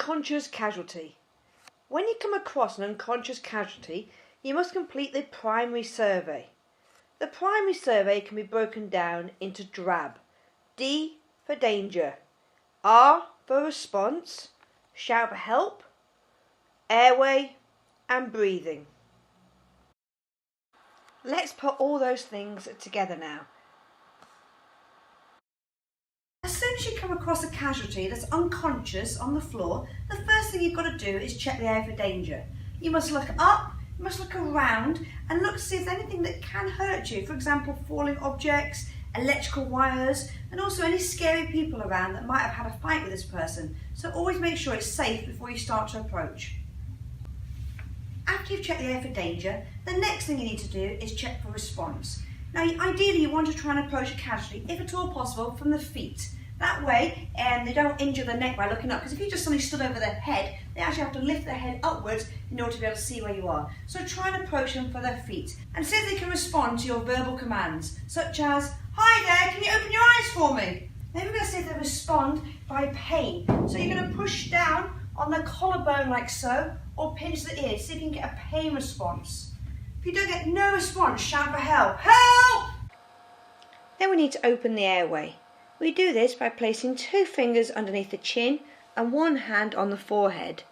Unconscious casualty. When you come across an unconscious casualty, you must complete the primary survey. The primary survey can be broken down into DRAB. D for danger, R for response, shout for help, airway and breathing. Let's put all those things together now. As soon as you come across a casualty that's unconscious on the floor, the first thing you've got to do is check the area for danger. You must look up, you must look around and look to see if there's anything that can hurt you. For example, falling objects, electrical wires, and also any scary people around that might have had a fight with this person. So always make sure it's safe before you start to approach. After you've checked the area for danger, the next thing you need to do is check for response. Now, ideally you want to try and approach a casualty, if at all possible, from the feet. That way, they don't injure the neck by looking up, because if you just suddenly stood over their head, they actually have to lift their head upwards in order to be able to see where you are. So try and approach them for their feet, and see if they can respond to your verbal commands, such as, "Hi there, can you open your eyes for me?" Then we're going to see if they respond by pain. So you're going to push down on the collarbone like so, or pinch the ear, see if you can get a pain response. If you don't get no response, shout for help. Help! Then we need to open the airway. We do this by placing 2 fingers underneath the chin and 1 hand on the forehead.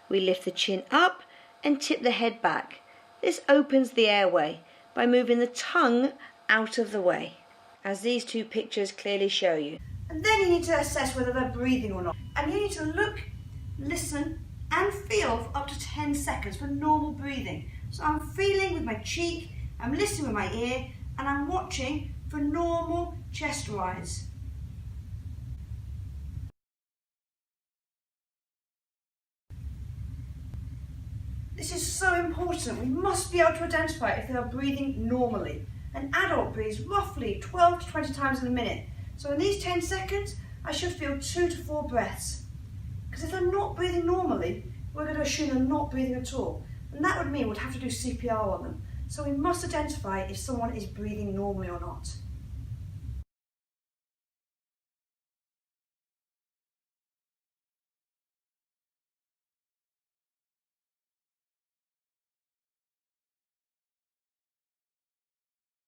We lift the chin up and tip the head back. This opens the airway by moving the tongue out of the way, as these 2 pictures clearly show you. And then you need to assess whether they're breathing or not. And you need to look, listen and feel for up to 10 seconds for normal breathing. So I'm feeling with my cheek, I'm listening with my ear, and I'm watching for normal chest rise. This is so important. We must be able to identify if they are breathing normally. An adult breathes roughly 12 to 20 times in a minute. So in these 10 seconds, I should feel 2 to 4 breaths. Because if they're not breathing normally, we're going to assume they're not breathing at all. And that would mean we'd have to do CPR on them. So we must identify if someone is breathing normally or not.